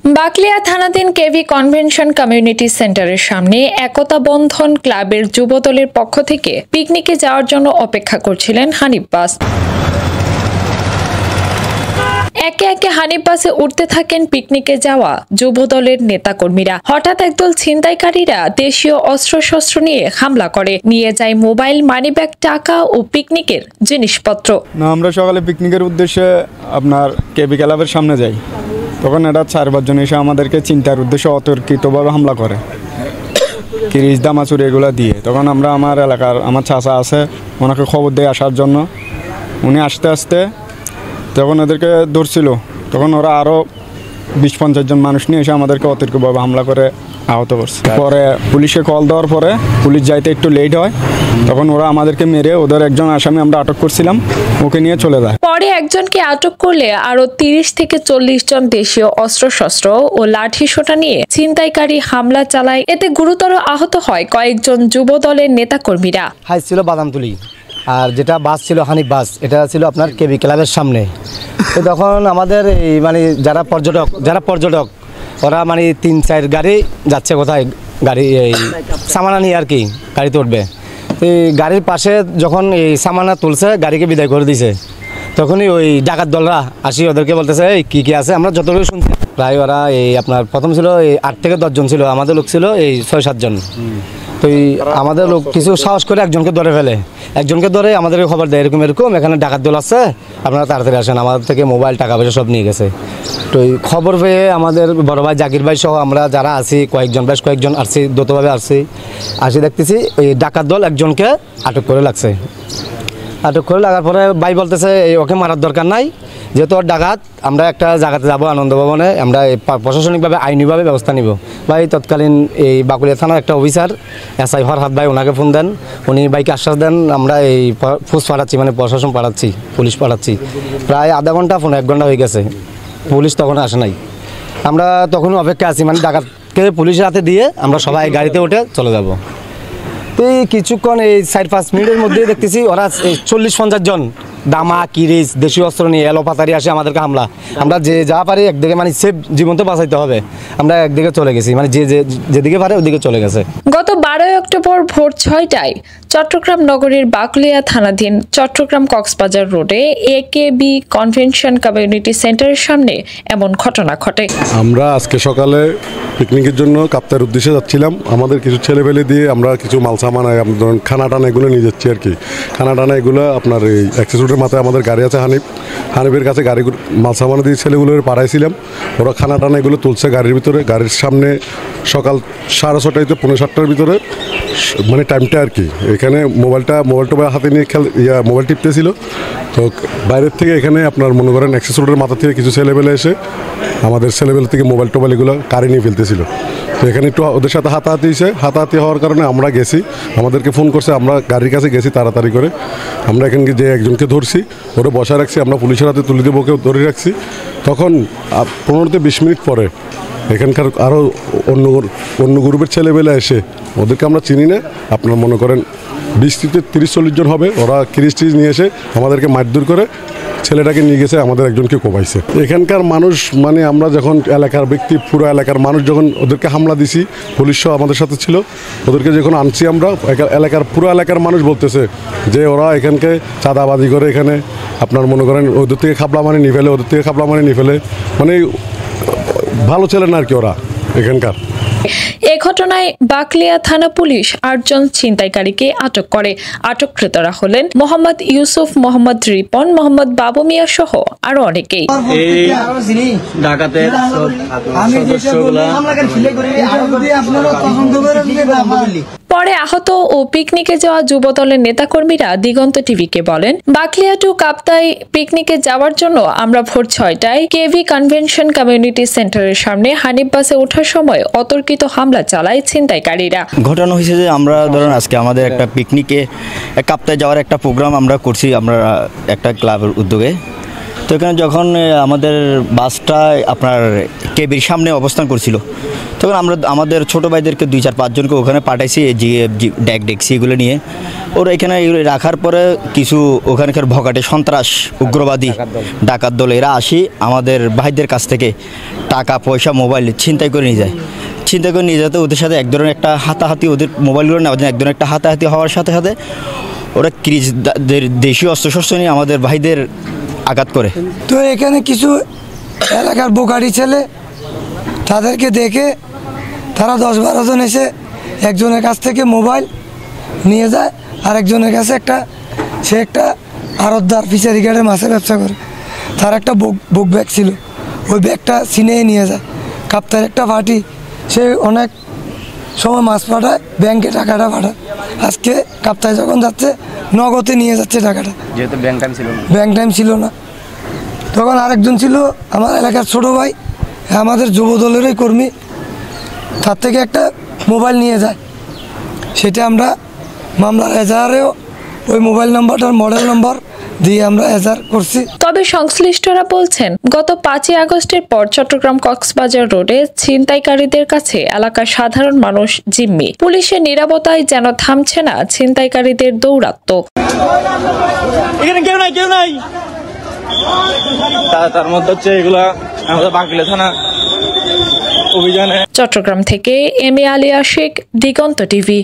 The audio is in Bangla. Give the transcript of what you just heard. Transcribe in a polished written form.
বাকলিয়া থানাধীন কেভি কনভেনশন কমিউনিটি সেন্টারের সামনে একতা বন্ধন ক্লাবের যুবদলের পক্ষ থেকে পিকনিকে যাওয়ার জন্য অপেক্ষা করছিলেন হানিফ বাস। একে একে হানিফ বাসে উঠতে থাকেন পিকনিকে যাওয়া যুবদলের নেতাকর্মীরা। হঠাৎ একদল ছিনতাইকারীরা দেশীয় অস্ত্রশস্ত্র নিয়ে হামলা করে, নিয়ে যায় মোবাইল, মানিব্যাগ, টাকা ও পিকনিকের জিনিসপত্র। আমরা সকালে পিকনিকের উদ্দেশ্যে আপনার কেভি ক্লাবের সামনে যাই, তখন এটা 4-5 জন এসে আমাদেরকে চিন্তার উদ্দেশ্যে অতর্কিতভাবে হামলা করে, কিরিচ দামাচুর এগুলো দিয়ে। তখন আমরা আমার এলাকার আমার চাচা আছে, ওনাকে খবর দিয়ে আসার জন্য। উনি আসতে আসতে যখন ওদেরকে ধরছিল, তখন ওরা আরও 20-50 জন মানুষ নিয়ে এসে আমাদেরকে অতর্কিতভাবে হামলা করে আহত করছে। পরে পুলিশে কল দেওয়ার পরে পুলিশ যাইতে একটু লেট হয়, তখন ওরা আমাদেরকে মেরে ওদের একজন আসামি আমরা আটক করছিলাম, ওকে নিয়ে চলে যায়। পরে একজনকে আটক করলে আরো 30 থেকে 40 জন দেশীয় অস্ত্রশস্ত্র ও লাঠি সোঁটা নিয়ে ছিনতাইকারী হামলা চালায়। এতে গুরুতর আহত হয় কয়েকজন যুবদলের নেতাকর্মীরা। হাই ছিল বাদামতুলি, আর যেটা বাস ছিল হানিফ বাস, এটা ছিল আপনার কেভি ক্লাবের সামনে। তো তখন আমাদের এই যারা পর্যটক ওরা 3-4 গাড়ি যাচ্ছে, কোথায় গাড়ি এই সামানা নিয়ে আর কি গাড়িতে উঠবে। এই গাড়ির পাশে যখন এই সামানা তুলছে, গাড়িকে বিদায় করে দিছে, তখনই ওই ডাকাত দলরা আসি ওদেরকে বলতেছে এই কী আছে। আমরা যতটুকু শুনছি প্রায় ওরা এই আপনার প্রথম ছিল এই 8 থেকে 10 জন ছিল, আমাদের লোক ছিল এই 6-7 জন। তো আমাদের লোক কিছু সাহস করে একজনকে ধরে ফেলে, একজনকে ধরে আমাদেরকে খবর দেয় এরকম এখানে ডাকাত দল আছে, আপনারা তাড়াতাড়ি আসেন। আমাদের থেকে মোবাইল, টাকা পয়সা সব নিয়ে গেছে। তো খবর পেয়ে আমাদের বড় ভাই জাকির ভাই সহ আমরা যারা আছি কয়েকজন আসছি, দ্রুতভাবে আসছি, দেখতেছি ওই ডাকাত দল একজনকে আটক করে লাগছে। আটক করে লাগার পরে ভাই বলতেছে ওকে মারার দরকার নাই, যেহেতু ওর ডাকাত, আমরা একটা জায়গাতে যাবো আনন্দ ভবনে, আমরা প্রশাসনিকভাবে আইনিভাবে ব্যবস্থা নিব। ভাই তৎকালীন এই বাকলিয়া থানার একটা অফিসার SI ফরহাদ ভাই, ওনাকে ফোন দেন, উনি ভাইকে আশ্বাস দেন আমরা এই ফোর্স পাঠাচ্ছি, প্রশাসন পাঠাচ্ছি, পুলিশ পাঠাচ্ছি। প্রায় আধা ঘন্টা 1 ঘন্টা হয়ে গেছে, পুলিশ তখন আসে নাই। আমরা তখন অপেক্ষা আছি, ডাকাতকে পুলিশের হাতে দিয়ে আমরা সবাই গাড়িতে উঠে চলে যাব। এই কিছুক্ষণ এই 4-5 মিনিটের মধ্যেই দেখতেছি ওরা 40-50 জন দামা, কিরিচ, দেশীয় অস্ত্র নিয়ে এলোপাতারি আসে আমাদেরকে হামলা। আমরা যে যা পারি একদিকে সেফ জীবন তো বাঁচাইতে হবে, আমরা একদিকে চলে গেছি, যেদিকে পারে ওদিকে চলে গেছে। গত 12 অক্টোবর ভোর 6টায় চট্টগ্রাম নগরীর বাকলিয়া থানাধীন চট্টগ্রাম কক্সবাজার রোডে AKB কনভেনশন কমিউনিটি সেন্টারের সামনে এমন ঘটনা ঘটে। আমরা আজকে সকালে পিকনিকের জন্য কাপ্তার উদ্দেশ্যে যাচ্ছিলাম। আমাদের কিছু ছেলেপেলে দিয়ে আমরা কিছু মাল সামান, ধরুন খানা টানা এগুলো নিয়ে যাচ্ছি আর কি। খানা টানা এগুলো আপনার এই অ্যাক্সেস রোডের মাথায় আমাদের গাড়ি আছে, হানিফের কাছে গাড়ি মাল সামান দিয়ে ছেলেগুলো পাঠাইছিলাম। ওরা খানা টানা এগুলো তুলছে গাড়ির ভিতরে। গাড়ির সামনে সকাল 6:30 থেকে 7:45 ভিতরে টাইমটা আর কি। এখানে মোবাইলটা হাতে নিয়ে মোবাইল টিপতেছিল। তো বাইরের থেকে এখানে আপনার মনে করেন অ্যাক্সেস রোডের মাথা থেকে কিছু ছেলেবেলে এসে আমাদের ছেলেবেলা থেকে মোবাইল এগুলো কারে নিয়ে ফেলতেছিল। তো এখানে একটু ওদের সাথে হাতাহাতি হওয়ার কারণে আমরা গেছি, আমাদেরকে ফোন করছে, আমরা গাড়ির কাছে গেছি তাড়াতাড়ি করে। আমরা এখানে যে একজনকে ধরছি, ওরা বসা রাখছি, আমরা পুলিশের হাতে তুলে দেবো, ওকে ধরে রাখছি। তখন 15 থেকে 20 মিনিট পরে এখানকার আরও অন্য গ্রুপের ছেলেবেলা এসে, ওদেরকে আমরা চিনি না, আপনার মনে করেন 20 থেকে 30-40 জন হবে, ওরা কিরিচ নিয়ে এসে আমাদেরকে মারধর করে ছেলেটাকে নিয়ে গেছে, আমাদের একজনকে কোপাইছে। এখানকার মানুষ আমরা যখন এলাকার ব্যক্তি, পুরো এলাকার মানুষ যখন ওদেরকে হামলা দিছি, পুলিশ সহ আমাদের সাথে ছিল, ওদেরকে যখন আনছি আমরা, পুরো এলাকার মানুষ বলতেছে যে ওরা এখানকে চাঁদাবাজি করে, এখানে আপনার মনে করেন ওদের থেকে খাবলা মানি নিয়ে ফেলে, ভালো ছেলে না আর কি ওরা এখানকার। এ ঘটনায় বাকলিয়া থানা পুলিশ 8 জন ছিনতাইকারীকে আটক করে। আটককৃতরা হলেন মোহাম্মদ ইউসুফ, মোহাম্মদ রিপন, মোহাম্মদ বাবু মিয়া সহ আরো অনেকেই। পরে আহত ও পিকনিকে যাওয়া যুবদলের নেতাকর্মীরা দিগন্ত টিভিকে বলেন, বাকলিয়া টু কাপ্তাই পিকনিকে যাওয়ার জন্য আমরা ভোর 6টায় কেভি কনভেনশন কমিউনিটি সেন্টারের সামনে হানিফ বাসে ওঠার সময় অতর্কিত হামলা চালায় ছিনতাইকারীরা। ঘটনা হয়েছে যে আমরা ধরুন আজকে আমাদের একটা পিকনিকে কাপ্তাই যাওয়ার একটা প্রোগ্রাম আমরা করছি, আমরা একটা ক্লাবের উদ্যোগে। তো এখানে যখন আমাদের বাসটা আপনার কেবির সামনে অবস্থান করছিল, তখন আমরা আমাদের ছোটো ভাইদেরকে 2-4-5 জনকে ওখানে পাঠাইছি, ডেকসি এগুলো নিয়ে। ওরা এখানে রাখার পরে কিছু ওখানকার ভগাটে সন্ত্রাস, উগ্রবাদী, ডাকাত দল এরা আসি আমাদের ভাইদের কাছ থেকে টাকা পয়সা মোবাইল ছিনতাই করে নিয়ে যায়। ছিনতাই করে নিয়ে যেতে ওদের সাথে এক ধরনের একটা হাতাহাতি, ওদের মোবাইলগুলো নেওয়ার জন্য এক ধরনের একটা হাতাহাতি হওয়ার সাথে সাথে ওরা দেশীয় অস্ত্রশস্ত্র নিয়ে আমাদের ভাইদের আঘাত করে। তো এখানে কিছু এলাকার বোকারি ছেলে, তাদেরকে দেখে তারা 10-12 জন এসে একজনের কাছ থেকে মোবাইল নিয়ে যায়, আর একজনের কাছে সে একটা আড়তদার ফিশারি ঘাটে মাছের ব্যবসা করে, তার একটা বুক ব্যাগ ছিল, ওই ব্যাগটা ছিনিয়ে নিয়ে যায়। কাপ্তার একটা পার্টি, সে অনেক সময় মাছ পাঠায়, ব্যাংকে টাকাটা পাঠায়। আজকে কাপ্তায় যখন যাচ্ছে নগদে নিয়ে যাচ্ছে টাকাটা, যেহেতু ব্যাংক টাইম ছিল না। তখন আরেকজন ছিল আমার এলাকার ছোটো ভাই, আমাদের যুব দলেরই কর্মী, তার থেকে একটা মোবাইল নিয়ে যায়। সেটা আমরা মামলার এজাহারেও ওই মোবাইল নাম্বারটার মডেল নম্বর দিয়ে আমরা এজাহার করছি। তবে সংশ্লিষ্টরা বলছেন, গত 5ই আগস্টের পর চট্টগ্রাম কক্সবাজার রোডে ছিনতাইকারীদের কাছে এলাকার সাধারণ মানুষ জিম্মি। পুলিশের নীরবতায় যেন থামছে না ছিনতাইকারীদের দৌরাত্ম্য। এখানে কেউ নাই তার মধ্যে হচ্ছে এগুলা আমাদের বাকলিয়া থানা অভিযানে। চট্টগ্রাম থেকে M A Ali Ashiq, Diganta TV.